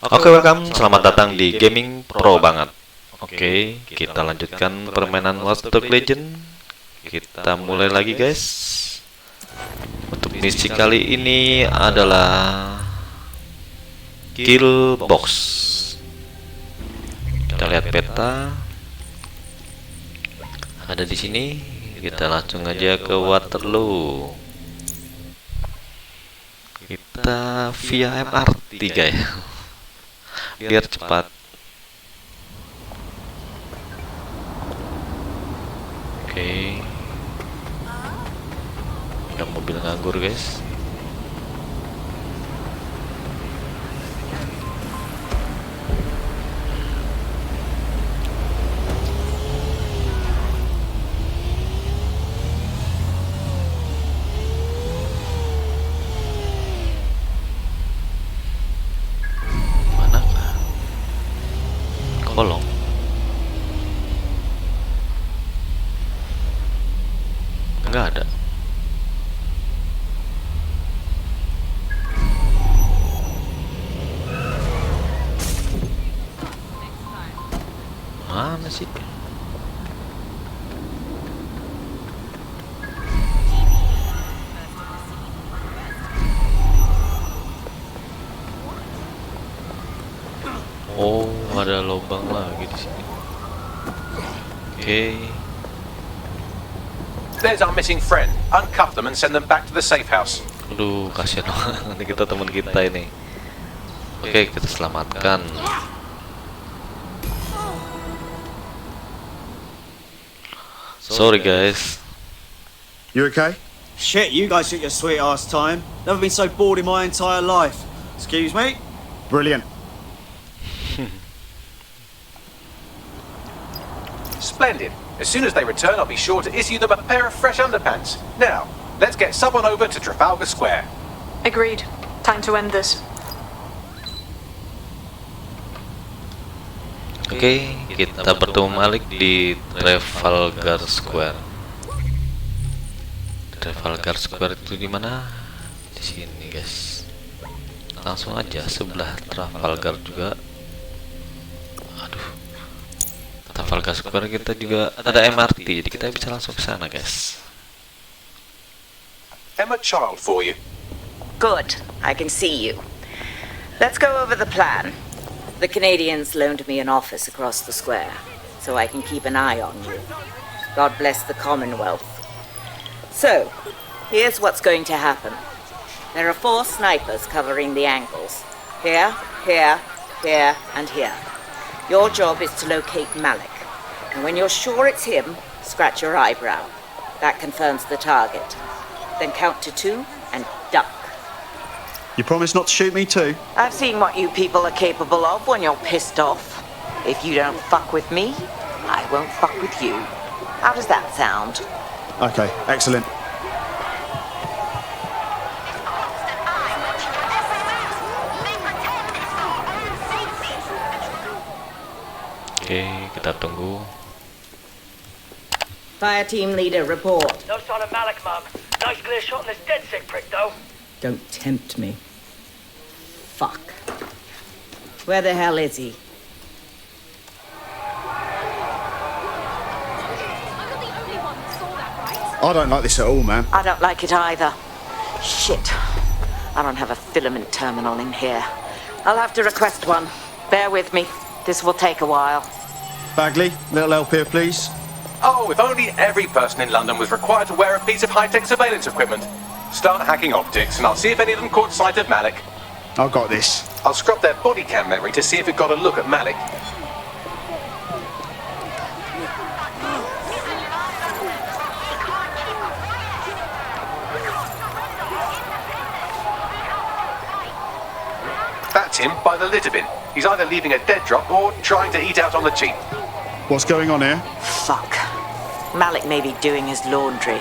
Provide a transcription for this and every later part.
Oke, welcome. Selamat datang di Gaming Pro banget. Oke, kita lanjutkan permainan WatchDogs Legend. Kita mulai lagi, guys. Untuk misi kali ini adalah Kill Box. Kita lihat peta. Ada di sini. Kita langsung aja ke Waterloo. Kita via MRT, guys. Biar cepat. Oke. Ada mobil nganggur, guys. Kolong. Enggak ada. Mana sih? Oh, ada lubang lagi di sini. Oke. There's our missing friend. Uncuff them and send them back to the safe house. Aduh, kasihan banget. Nanti kita teman kita ini. Oke, kita selamatkan. Sorry, guys. You okay? Shit, you guys took your sweet ass time. Never been so bored in my entire life. Excuse me? Brilliant. Splendid. As soon as they return, I'll be sure to issue them a pair of fresh underpants. Now, let's get someone over to Trafalgar Square. Agreed. Time to end this. Oke, kita bertemu Malik di Trafalgar Square. Trafalgar Square itu di mana? Di sini, guys. Langsung aja sebelah Trafalgar juga. Aduh. Trafalgar Square kita juga ada MRT, jadi kita bisa langsung ke sana, guys. Emma Child for you. Good. I can see you. Let's go over the plan. The Canadians loaned me an office across the square, so I can keep an eye on you. God bless the Commonwealth. So, here's what's going to happen. There are 4 snipers covering the angles. Here, here, here, and here. Your job is to locate Malik. And when you're sure it's him, scratch your eyebrow. That confirms the target. Then count to 2 and duck. You promise not to shoot me too? I've seen what you people are capable of when you're pissed off. If you don't fuck with me, I won't fuck with you. How does that sound? Okay, excellent. Oke, kita tunggu. Fire team leader, report. No sign of Malik, Mum. Nice clear shot on this DedSec prick, though. Don't tempt me. Fuck. Where the hell is he? I don't like this at all, man. I don't like it either. Shit. I don't have a filament terminal in here. I'll have to request one. Bear with me. This will take a while. Bagley, little help here, please. Oh, if only every person in London was required to wear a piece of high-tech surveillance equipment. Start hacking optics, and I'll see if any of them caught sight of Malik. I've got this. I'll scrub their body cam memory to see if it got a look at Malik. That's him by the litter bin. He's either leaving a dead drop or trying to eat out on the cheap. What's going on here? Fuck. Malik may be doing his laundry.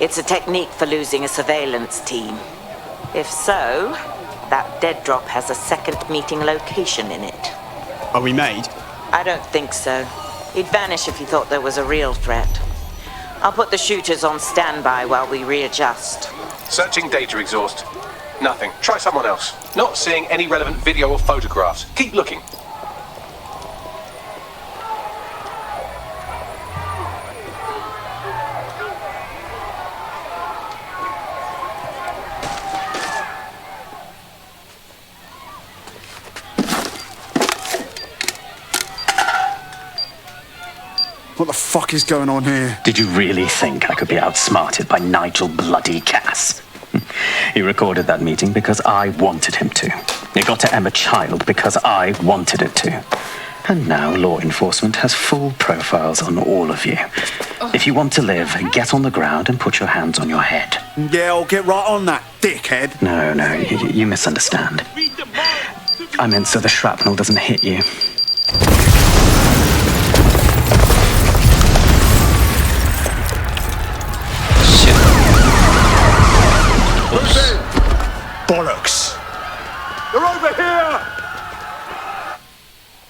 It's a technique for losing a surveillance team. If so, that dead drop has a second meeting location in it. Are we made? I don't think so. He'd vanish if he thought there was a real threat. I'll put the shooters on standby while we readjust. Searching data exhaust. Nothing. Try someone else. Not seeing any relevant video or photographs. Keep looking. What the fuck is going on here? Did you really think I could be outsmarted by Nigel bloody Cass? He recorded that meeting because I wanted him to. It got to Emma Child because I wanted it to. And now law enforcement has full profiles on all of you. If you want to live, get on the ground and put your hands on your head. Yeah, I'll get right on that, dickhead. No, you misunderstand. I meant so the shrapnel doesn't hit you. Bollocks. They're over here!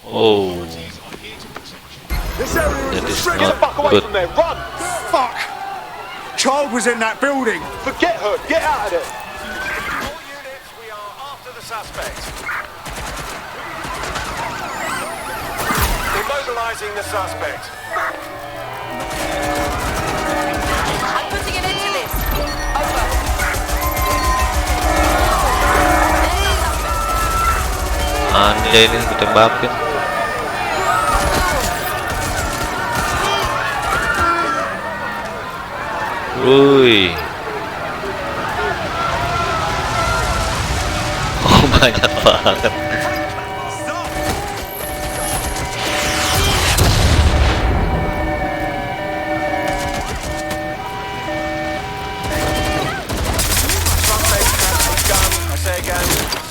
Oh, This area that is is restricted. not good. Run! Fuck! Child was in that building. Forget her! Get out of there! All units, we are after the suspect. Immobilizing the suspect. I'm putting an end to this. Over. Anjay ini ditembakin. Woi. Oh, banyak banget.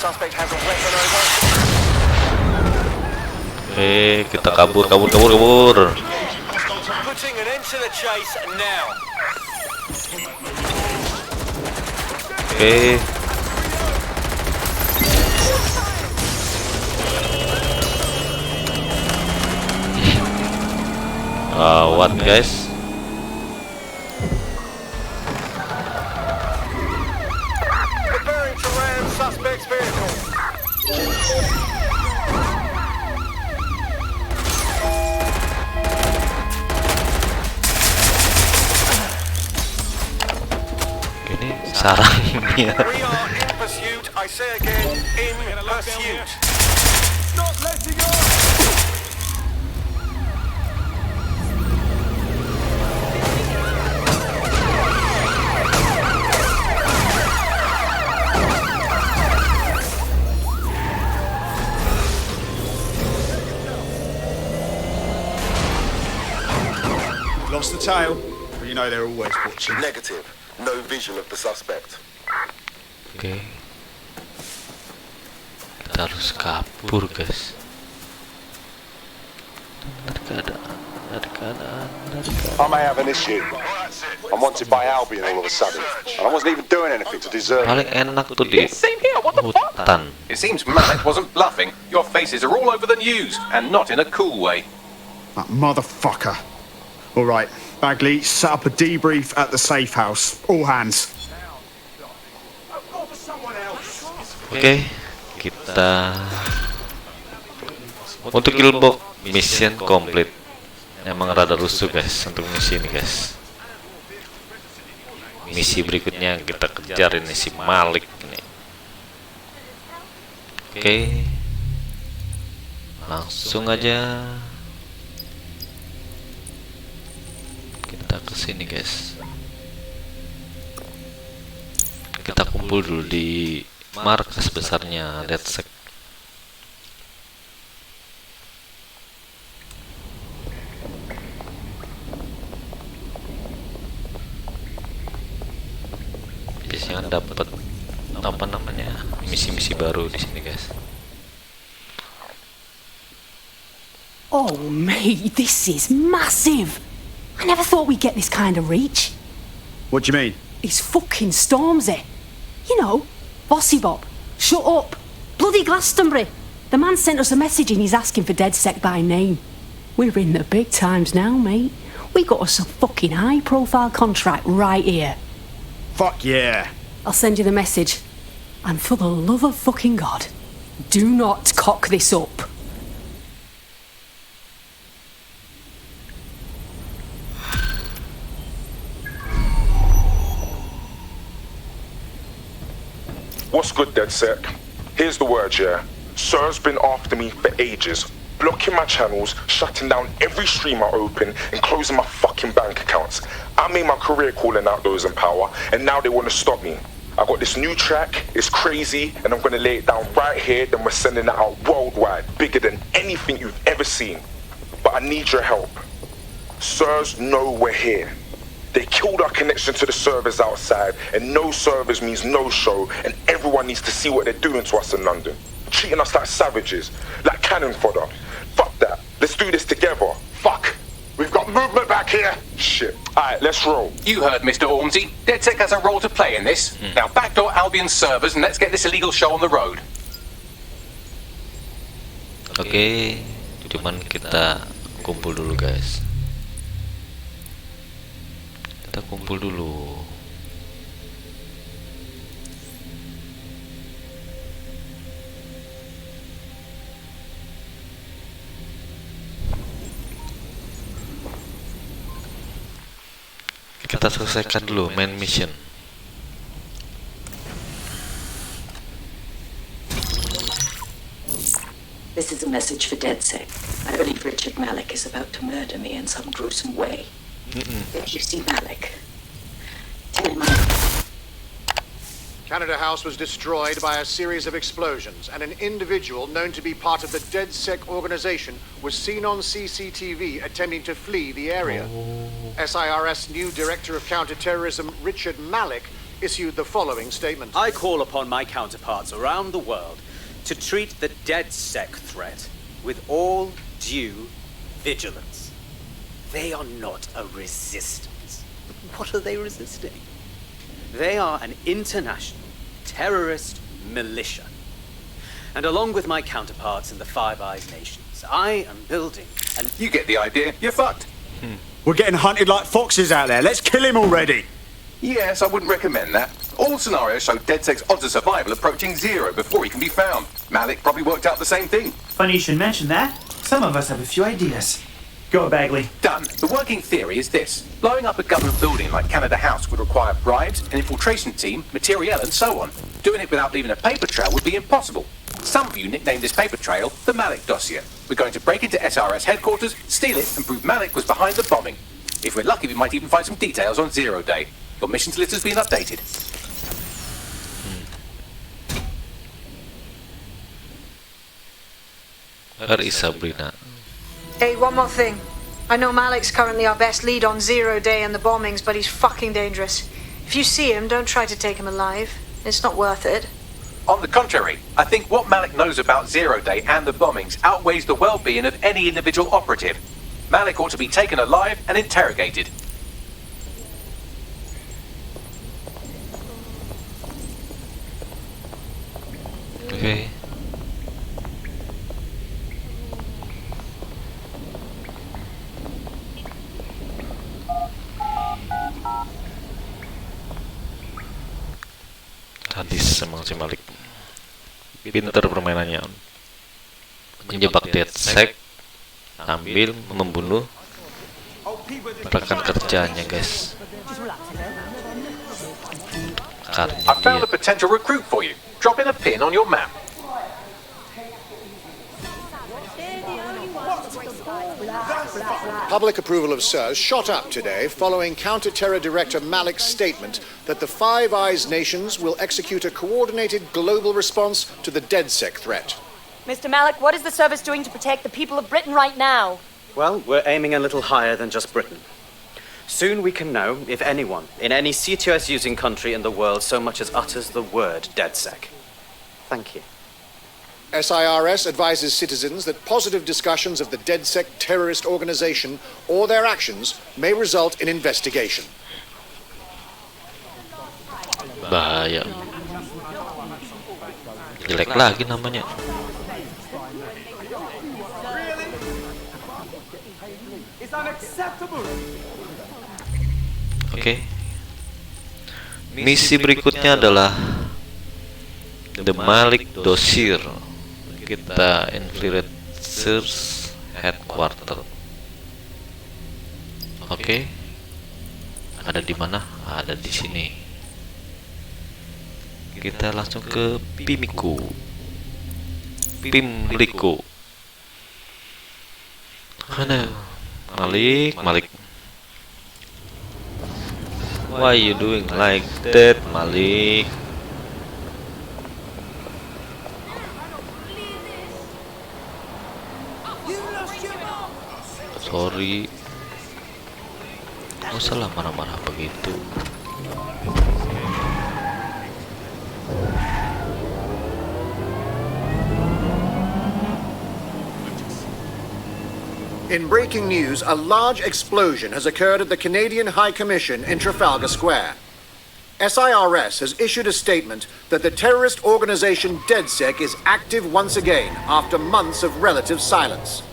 Suspect has a weapon over. Kita kabur. Putting an end to the chase now. What guys? Preparing to ram suspect's vehicle. Ini sarangnya. We are in pursuit. I say again, in pursuit. Not letting go. Lost the tail. But you know they're always watching. Negative. No visual of the suspect. Oke. Kita harus kabur, guys. Dari keadaan. I may have an issue. I'm wanted by Albion all of a sudden. And I wasn't even doing anything to deserve it. Paling enak tuh di Same here. What the fuck? hutan. It seems Malik wasn't bluffing. Your faces are all over the news, and not in a cool way. That motherfucker. All right, Bagley, set up a debrief at the safe house. All hands. Oke, kita untuk kill box mission complete. Emang rada rusuh guys untuk misi ini guys. Misi berikutnya kita kejar ini si Malik ini. Oke, langsung aja kita kesini guys. Kita kumpul dulu di markas besarnya DedSec. Biasanya dapat apa namanya misi-misi baru di sini guys. Oh mate, this is massive. I never thought we'd get this kind of reach. What do you mean? It's fucking Stormzy. You know, Bossy Bob. Shut up. Bloody Glastonbury. The man sent us a message and he's asking for DedSec by name. We're in the big times now, mate. We got us a fucking high-profile contract right here. Fuck yeah. I'll send you the message. And for the love of fucking God, do not cock this up. What's good, DedSec? Here's the word, yeah. Sir's been after me for ages, blocking my channels, shutting down every stream I open, and closing my fucking bank accounts. I made my career calling out those in power, and now they want to stop me. I got this new track, it's crazy, and I'm gonna lay it down right here, then we're sending it out worldwide, bigger than anything you've ever seen. But I need your help. Sirs know we're here. They killed our connection to the servers outside, and no servers means no show, and everyone needs to see what they're doing to us in London. Treating us like savages, like cannon fodder. Fuck that. Let's do this together. Fuck. We've got movement back here. Shit. Alright, let's roll. You heard Mr. Ormsey. DedSec has a role to play in this. Now backdoor Albion servers and let's get this illegal show on the road. Oke, cuman kita kumpul dulu guys. Kita kumpul dulu. Kita selesaikan dulu main mission. This is a message for DedSec. I believe Richard Malik is about to murder me in some gruesome way. If you see Malik, tell him Canada House was destroyed by a series of explosions, and an individual known to be part of the DedSec organization was seen on CCTV attempting to flee the area. SIRS new Director of Counterterrorism, Richard Malik, issued the following statement. I call upon my counterparts around the world to treat the DedSec threat with all due vigilance. They are not a resistance. What are they resisting? They are an international terrorist militia. And along with my counterparts in the Five Eyes nations, I am building an... You get the idea. You're fucked. We're getting hunted like foxes out there. Let's kill him already. Yes, I wouldn't recommend that. All scenarios show DedSec's odds of survival approaching 0 before he can be found. Malik probably worked out the same thing. Funny you should mention that. Some of us have a few ideas. Go, Bagley. Done. The working theory is this. Blowing up a government building like Canada House would require bribes, an infiltration team, materiel, and so on. Doing it without leaving a paper trail would be impossible. Some of you nicknamed this paper trail the Malik Dossier. We're going to break into SRS headquarters, steal it, and prove Malik was behind the bombing. If we're lucky, we might even find some details on 0 Day. Your missions list has been updated. Where is Sabrina? Hey, one more thing. I know Malik's currently our best lead on 0 Day and the bombings, but he's fucking dangerous. If you see him, don't try to take him alive. It's not worth it. On the contrary, I think what Malik knows about 0 Day and the bombings outweighs the well-being of any individual operative. Malik ought to be taken alive and interrogated. Okay. Sadis emang si Malik. Pinter permainannya. Menjebak DedSec, ambil, membunuh, rekan kerjanya guys. I found a potential recruit for you. Drop in a pin on your map. Public approval of SIRS shot up today following Counter-Terror Director Malik's statement that the Five Eyes nations will execute a coordinated global response to the DedSec threat. Mr. Malik, what is the service doing to protect the people of Britain right now? Well, we're aiming a little higher than just Britain. Soon we can know if anyone in any CTOS-using country in the world so much as utters the word DedSec. Thank you. SIRS advises citizens that positive discussions of the DedSec terrorist organization or their actions may result in investigation. Bahaya. Jelek lagi namanya. Oke. Misi berikutnya adalah The Malik Dossier. Kita Infiltrate SIRS Headquarter. Oke. Ada di mana? Ada di sini. Kita langsung ke Pimliku. Mana? Malik. Why you doing like that, Malik? Sorry. Nggak usah lah marah-marah begitu. In breaking news, a large explosion has occurred at the Canadian High Commission in Trafalgar Square. SIRS has issued a statement that the terrorist organization DedSec is active once again after months of relative silence.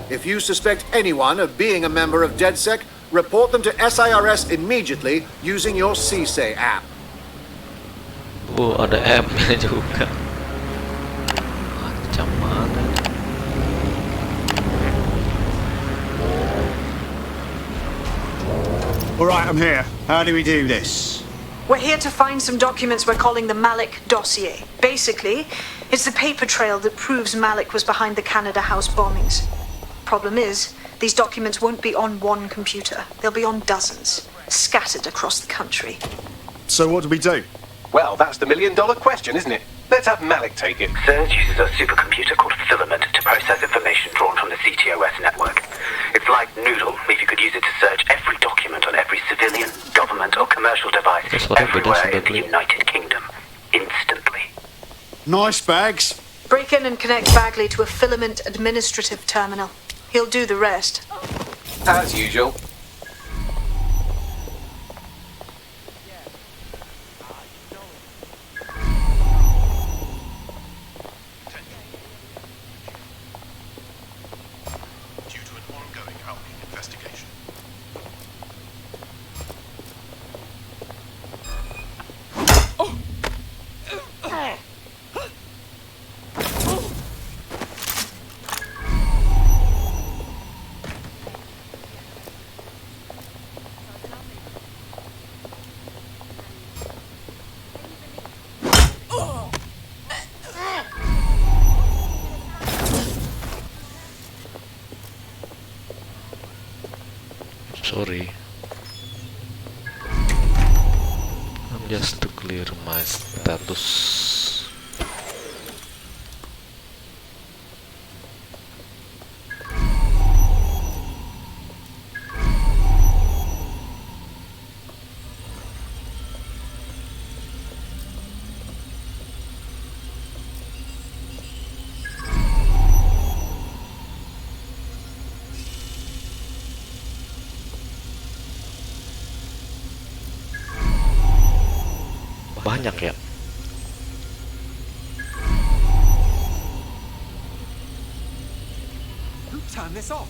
If you suspect anyone of being a member of DedSec, report them to SIRS immediately using your CSA app. Oh, ada app-nya juga. Macam mana? All right, I'm here. How do we do this? We're here to find some documents we're calling the Malik Dossier. Basically, it's the paper trail that proves Malik was behind the Canada House bombings. Problem is, these documents won't be on one computer. They'll be on dozens, scattered across the country. So what do we do? Well, that's the million-dollar question, isn't it? Let's have Malik take it. SIRS uses a supercomputer called Filament to process information drawn from the CTOS network. It's like Noodle, if you could use it to search every document on every civilian, government or commercial device everywhere in the United Kingdom, instantly. Nice bags. Break in and connect Bagley to a Filament administrative terminal. He'll do the rest. As usual. Due to an ongoing Albion investigation. Sorry. I'm just to clear my status. Banyak ya. Who turned this off?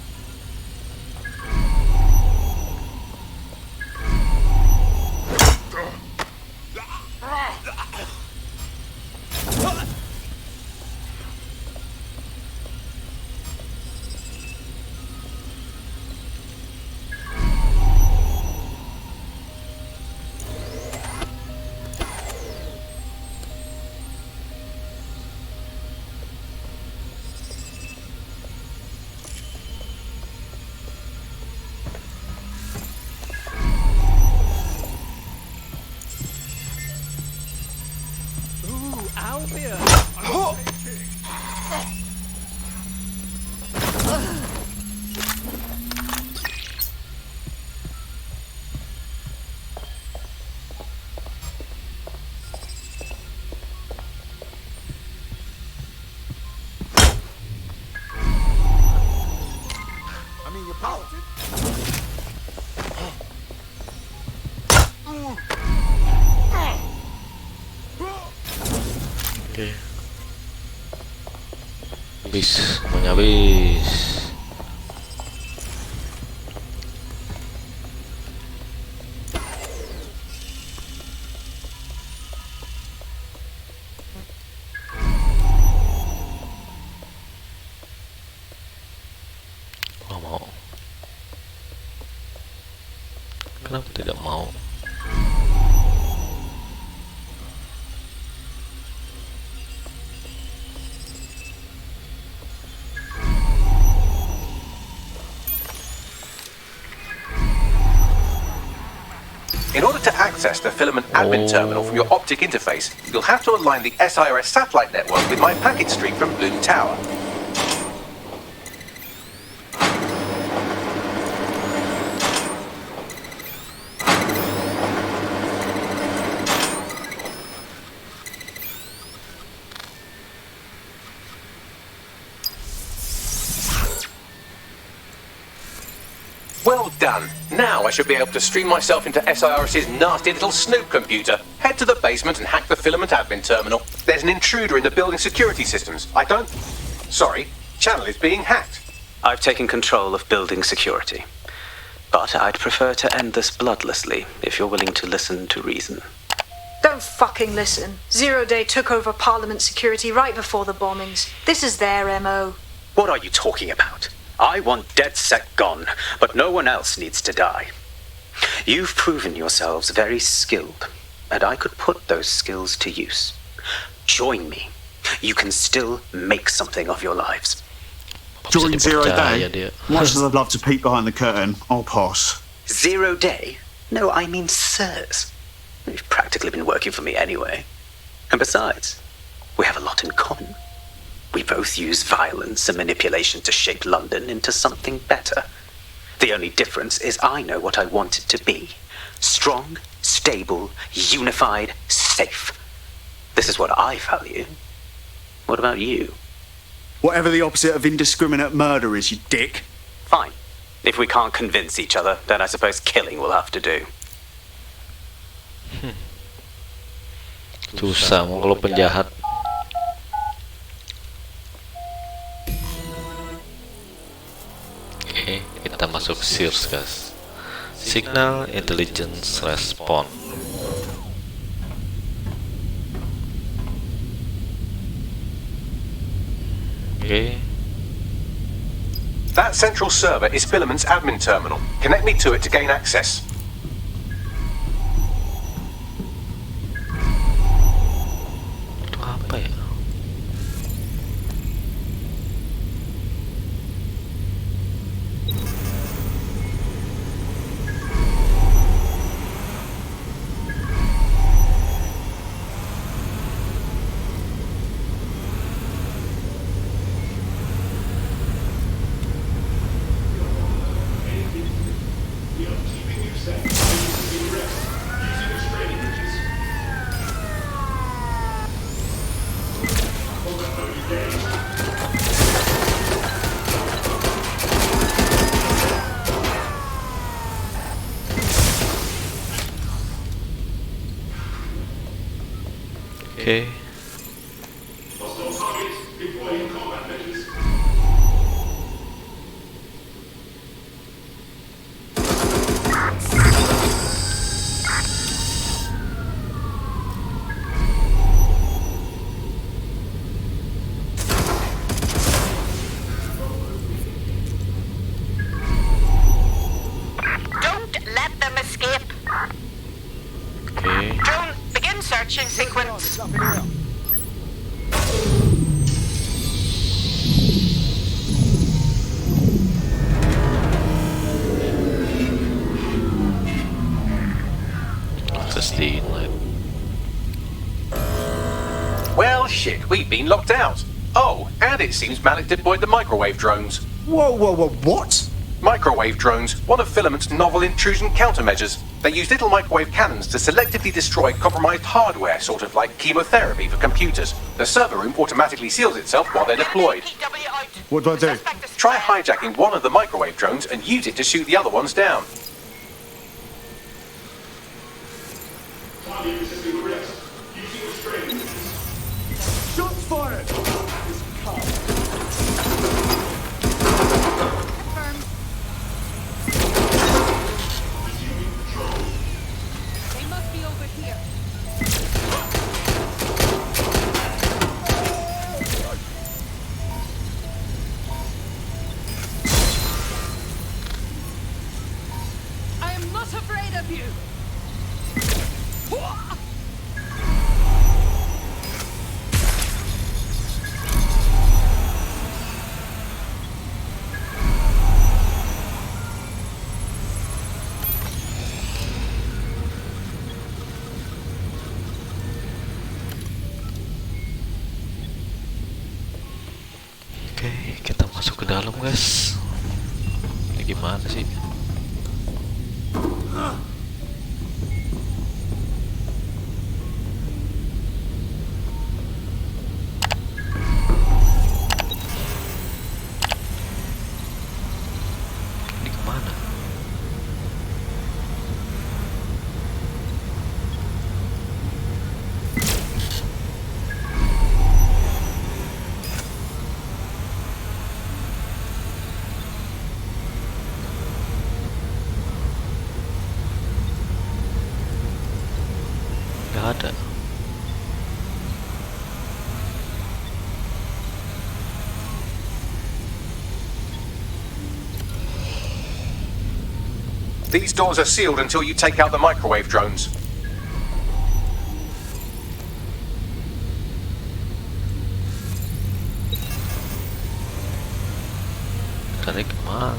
Albion! I mean, you're positive? Oke. Habis, semuanya habis. Kenapa tidak mau? In order to access the Filament admin terminal from your optic interface, you'll have to align the SIRS satellite network with my packet stream from Bloom Tower. Well done. Now I should be able to stream myself into SIRS's nasty little snoop computer, head to the basement and hack the Filament admin terminal. There's an intruder in the building security systems. Channel is being hacked. I've taken control of building security. But I'd prefer to end this bloodlessly, if you're willing to listen to reason. Don't fucking listen. Zero Day took over Parliament security right before the bombings. This is their MO. What are you talking about? I want DedSec gone, but no one else needs to die. You've proven yourselves very skilled, and I could put those skills to use. Join me. You can still make something of your lives. Join Zero Day? Much as I'd love to peek behind the curtain, I'll pass. Zero Day? No, I mean SIRS. You've practically been working for me anyway. And besides, we have a lot in common. We both use violence and manipulation to shape London into something better. The only difference is I know what I want it to be. Strong, stable, unified, safe. This is what I value. What about you? Whatever the opposite of indiscriminate murder is, you dick. Fine. If we can't convince each other, then I suppose killing will have to do. Susah mau kalau penjahat. Oke, kita masuk SIRS, guys. Signal Intelligence Response. Oke. That central server is Filament's admin terminal. Connect me to it to gain access. Itu apa ya? Oke. Don't let them escape. Oke. Drone, begin searching sequence. Access the inlet. Well, shit, we've been locked out. Oh, and it seems Malik deployed the microwave drones. Whoa, what? Microwave drones, one of Filament's novel intrusion countermeasures. They use little microwave cannons to selectively destroy compromised hardware, sort of like chemotherapy for computers. The server room automatically seals itself while they're deployed. What do I do? Try hijacking one of the microwave drones and use it to shoot the other ones down. Shots fired! They must be over here. I am not afraid of you. Oke, kita masuk ke dalam, guys. Ini gimana sih? Ini kemana? Gak ada. These doors are sealed until you take out the microwave drones. Tadi kemana?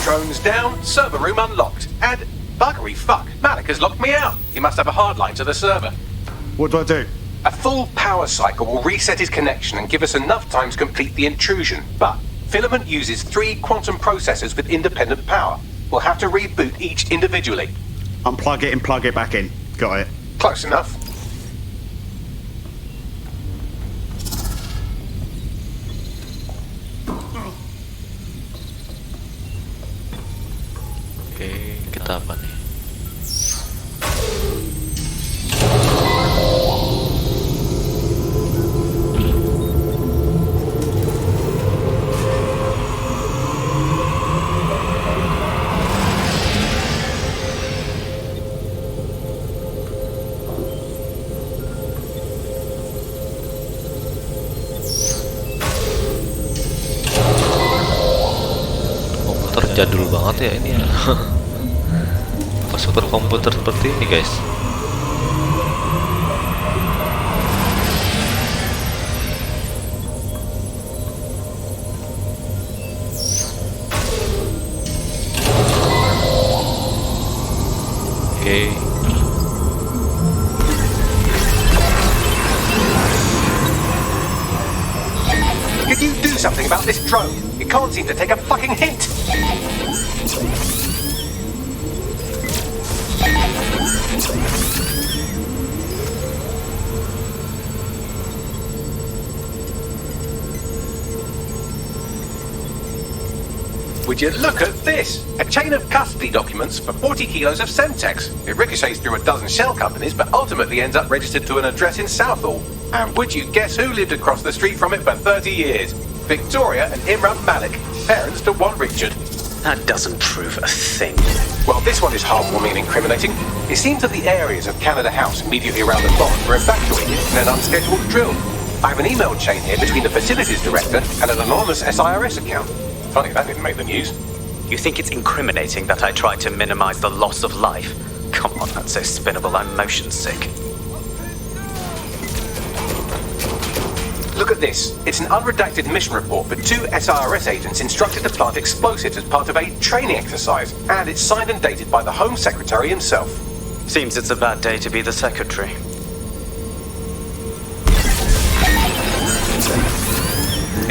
Drones down, server room unlocked. And buggery fuck, Malik has locked me out. He must have a hard line to the server. What do I do? A full power cycle will reset his connection and give us enough time to complete the intrusion. But Filament uses 3 quantum processors with independent power. We'll have to reboot each individually. Unplug it and plug it back in. Got it. Close enough. Oke, kita apa nih? Jadul banget ya ini ya. Apa super komputer seperti ini, guys? Oke. Could you do something about this drone? It can't seem to take a fucking hint. Would you look at this? A chain of custody documents for 40 kilos of Semtex. It ricochets through a dozen shell companies, but ultimately ends up registered to an address in Southall. And would you guess who lived across the street from it for 30 years? Victoria and Imran Malik, parents to one Richard. That doesn't prove a thing. Well, this one is heartwarming and incriminating. It seems that the areas of Canada House immediately around the bomb were evacuated in an unscheduled drill. I have an email chain here between the facilities director and an anonymous SIRS account. Funny that didn't make the news. You think it's incriminating that I tried to minimize the loss of life? Come on, that's so spinnable, I'm motion sick. Look at this. It's an unredacted mission report for 2 SIRS agents instructed to plant explosives as part of a training exercise, and it's signed and dated by the Home Secretary himself. Seems it's a bad day to be the secretary.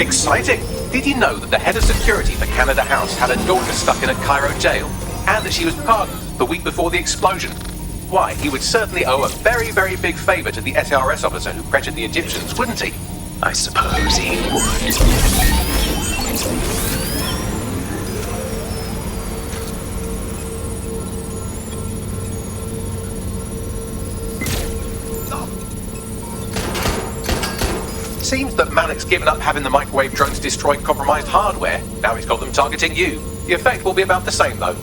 Exciting! Did you know that the head of security for Canada House had a daughter stuck in a Cairo jail, and that she was pardoned the week before the explosion? Why, he would certainly owe a very, very big favour to the SIRS officer who pressured the Egyptians, wouldn't he? I suppose he would. Seems that Malik's given up having the microwave drones destroy compromised hardware. Now he's got them targeting you. The effect will be about the same, though.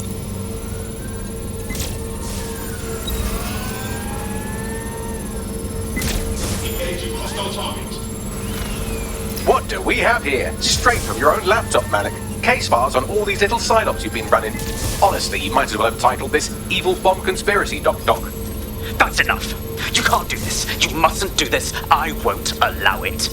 Engaging hostile target. do we have here? Straight from your own laptop, Malik. Case files on all these little psyops you've been running. Honestly, you might as well have titled this Evil Bomb Conspiracy, Doc. That's enough. You can't do this. You mustn't do this. I won't allow it.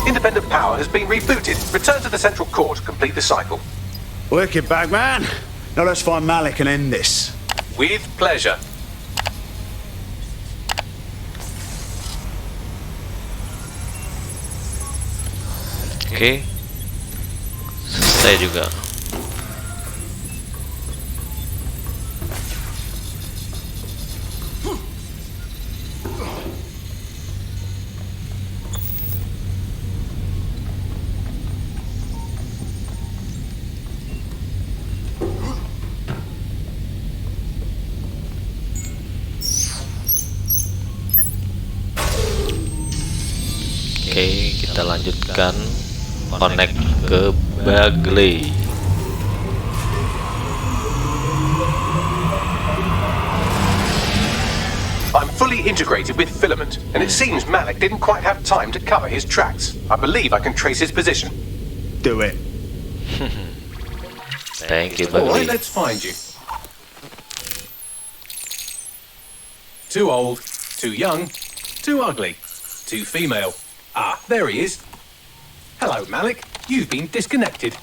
Independent power has been rebooted. Return to the central core to complete the cycle. Wicked, Bagman. Now let's find Malik and end this. With pleasure. Oke, selesai juga. Oke, kita lanjutkan connect ke Bagley. I'm fully integrated with Filament, and it seems Malik didn't quite have time to cover his tracks. I believe I can trace his position. Do it. Thank you, All Bagley. right, let's find you. Too old, too young, too ugly, too female. Ah, there he is. Hello, Malik. You've been disconnected.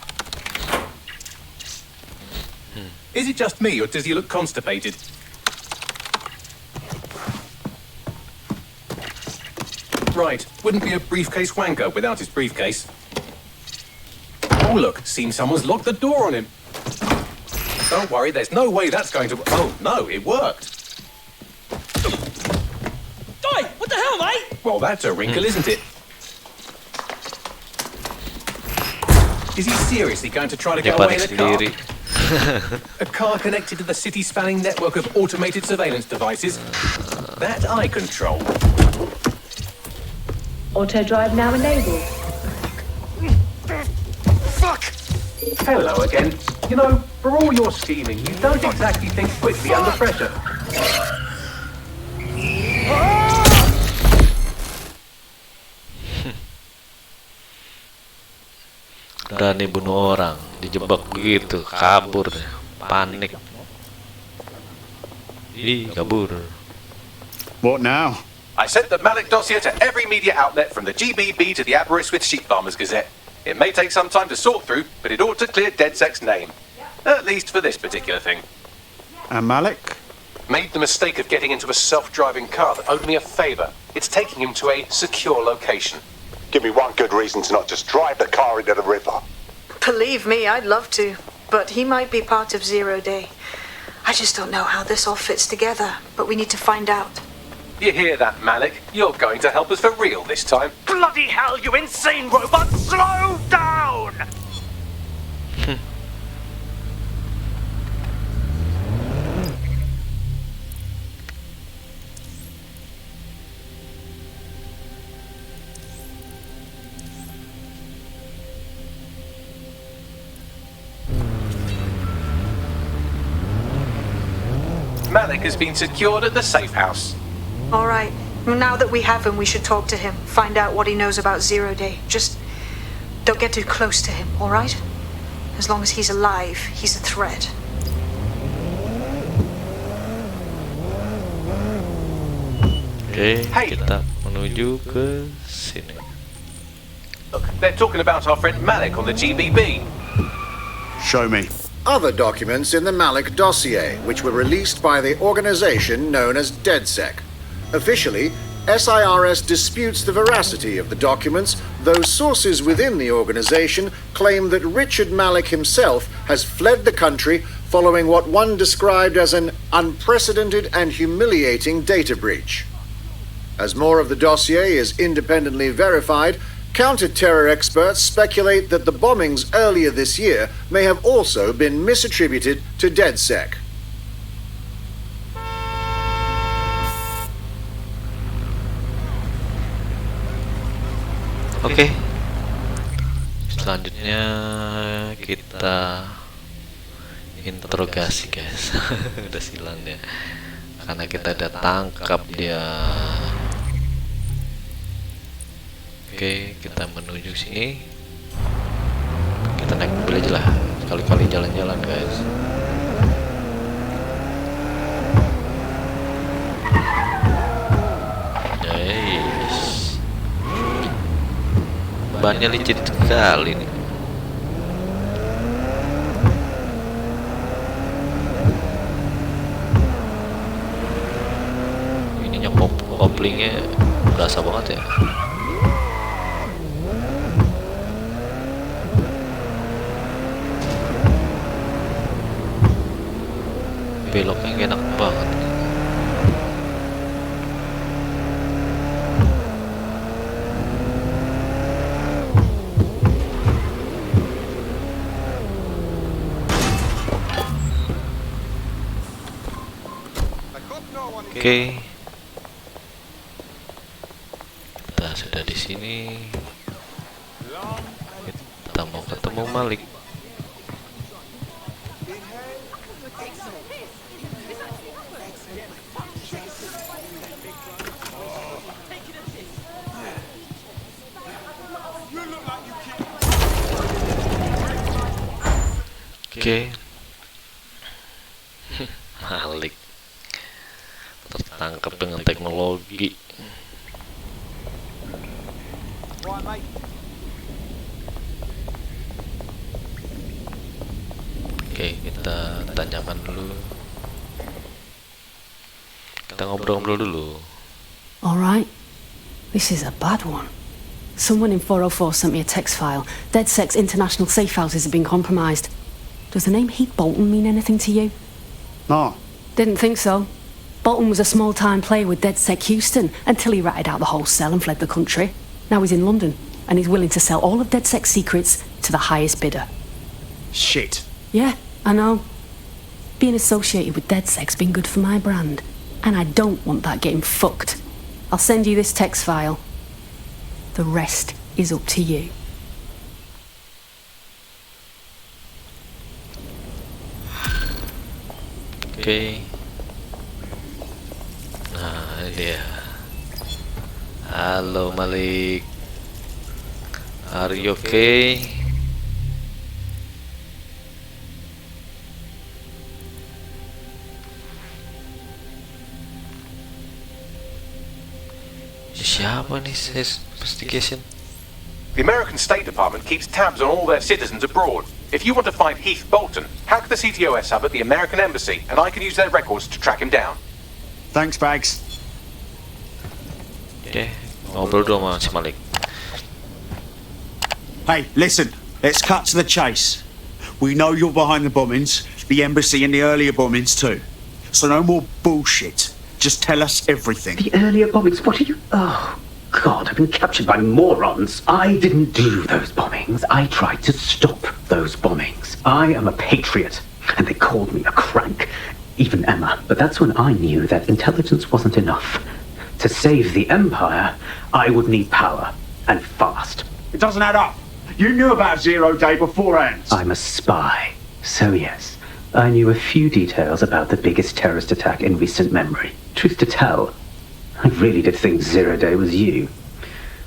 Is it just me, or does he look constipated? Right, wouldn't be a briefcase wanker without his briefcase. Oh, look, seems someone's locked the door on him. Don't worry, there's no way that's going to... Oh, no, it worked. Oi, what the hell, mate? Well, that's a wrinkle, isn't it? Is he seriously going to try to get away in a car? A car connected to the city-spanning network of automated surveillance devices? That I control. Auto drive now enabled. Fuck! Hello again. You know, for all your scheming, you don't exactly think quickly under pressure. Berani bunuh orang, dijebak begitu, kabur, panik. Ih, kabur. What now? I sent the Malik Dossier to every media outlet from the GBB to the Aberystwyth Sheep Farmers Gazette. It may take some time to sort through, but it ought to clear DedSec's name. At least for this particular thing. And Malik? Made the mistake of getting into a self-driving car that owed me a favour. It's taking him to a secure location. Give me one good reason to not just drive the car into the river. Believe me, I'd love to. But he might be part of Zero Day. I just don't know how this all fits together, but we need to find out. You hear that, Malik? You're going to help us for real this time. Bloody hell, you insane robot! Slow down! Malik has been secured at the safe house. All right. Now that we have him, we should talk to him. Find out what he knows about Zero Day. Just don't get too close to him, all right? As long as he's alive, he's a threat. Oke, kita menuju ke sini. Look, they're talking about our friend Malik on the GBB. Show me. Other documents in the Malik Dossier, which were released by the organization known as DedSec. Officially, SIRS disputes the veracity of the documents, though sources within the organization claim that Richard Malik himself has fled the country following what one described as an unprecedented and humiliating data breach. As more of the dossier is independently verified, counter-terror experts speculate that the bombings earlier this year may have also been misattributed to DedSec. Oke. Selanjutnya kita interogasi guys. Udah silang dia karena kita udah tangkap dia. Oke, kita menuju sini. Kita naik mobil aja lah, kali-kali jalan-jalan guys. Guys, bannya licin sekali nih. Ininya koplingnya berasa banget ya. Beloknya enak banget. Oke. Kita sudah di sini. Kita mau ketemu Malik. Oke. Malik tertangkap dengan teknologi. Oke, kita tanyakan dulu. Kita ngobrol-ngobrol dulu. Alright, this is a bad one. Someone in 404 sent me a text file. DedSec's international safe houses have been compromised. Does the name Heath Bolton mean anything to you? No. Didn't think so. Bolton was a small-time player with DedSec Houston until he ratted out the whole cell and fled the country. Now he's in London, and he's willing to sell all of DedSec's secrets to the highest bidder. Shit. Yeah, I know. Being associated with DedSec's been good for my brand, and I don't want that getting fucked. I'll send you this text file. The rest is up to you. Oke. Nah, ini dia. Halo Malik. Are you okay? Siapa nih investigation? The American State Department keeps tabs on all their citizens abroad. If you want to find Heath Bolton, hack the CTOS hub at the American Embassy, and I can use their records to track him down. Thanks, Bags. Oke, ngobrol dulu sama si Malik. Hey, listen, let's cut to the chase. We know you're behind the bombings, the embassy and the earlier bombings too. So no more bullshit. Just tell us everything. The earlier bombings? What are you... Oh, God, I've been captured by morons. I didn't do those bombings. I tried to stop those bombings. I am a patriot, and they called me a crank. Even Emma. But that's when I knew that intelligence wasn't enough. To save the Empire, I would need power, and fast. It doesn't add up. You knew about Zero Day beforehand. I'm a spy. So yes, I knew a few details about the biggest terrorist attack in recent memory. Truth to tell, I really did think Zero Day was you.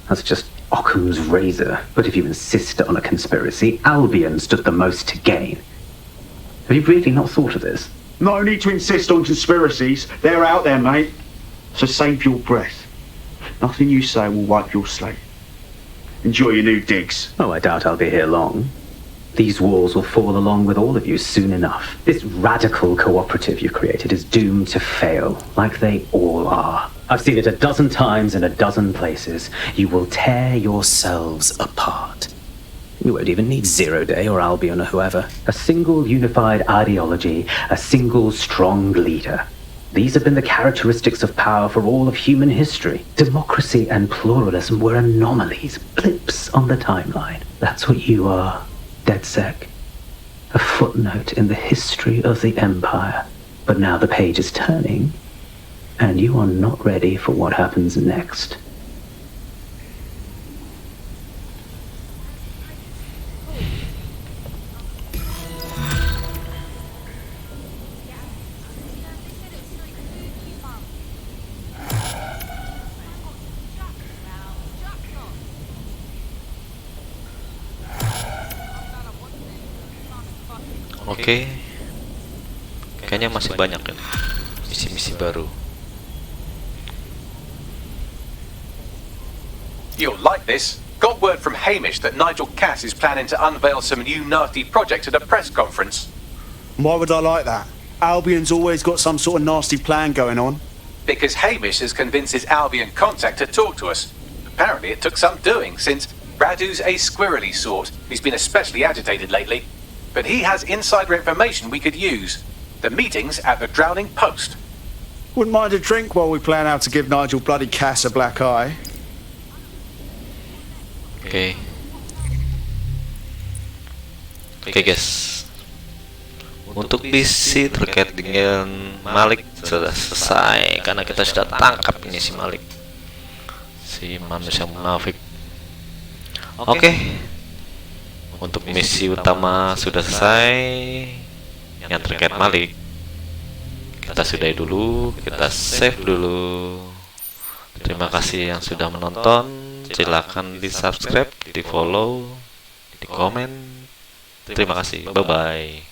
That's just Occam's razor. But if you insist on a conspiracy, Albion stood the most to gain. Have you really not thought of this? No need to insist on conspiracies. They're out there, mate. So save your breath. Nothing you say will wipe your slate. Enjoy your new digs. Oh, I doubt I'll be here long. These walls will fall along with all of you soon enough. This radical cooperative you created is doomed to fail, like they all are. I've seen it a dozen times in a dozen places. You will tear yourselves apart. You won't even need Zero Day or Albion or whoever. A single unified ideology, a single strong leader. These have been the characteristics of power for all of human history. Democracy and pluralism were anomalies, blips on the timeline. That's what you are, DedSec. A footnote in the history of the Empire. But now the page is turning, and you are not ready for what happens next. Oke. Kayaknya masih banyak ini misi-misi baru. You'll like this. Got word from Hamish that Nigel Cass is planning to unveil some new nasty project at a press conference. Why would I like that? Albion's always got some sort of nasty plan going on. Because Hamish has convinced his Albion contact to talk to us. Apparently it took some doing, since Radu's a squirrely sort. He's been especially agitated lately. But he has insider information we could use. The meeting's at the Drowning Post. Wouldn't mind a drink while we plan how to give Nigel bloody Cass a black eye. Oke. Oke guys, untuk misi terkait dengan Malik sudah selesai karena kita sudah tangkap ini si Malik, si manusia munafik. Oke. Untuk misi utama sudah selesai, yang terkait Malik kita sudahi dulu, kita save dulu. Terima kasih yang sudah menonton. Silakan di subscribe, di follow, di komen. Terima kasih, bye bye.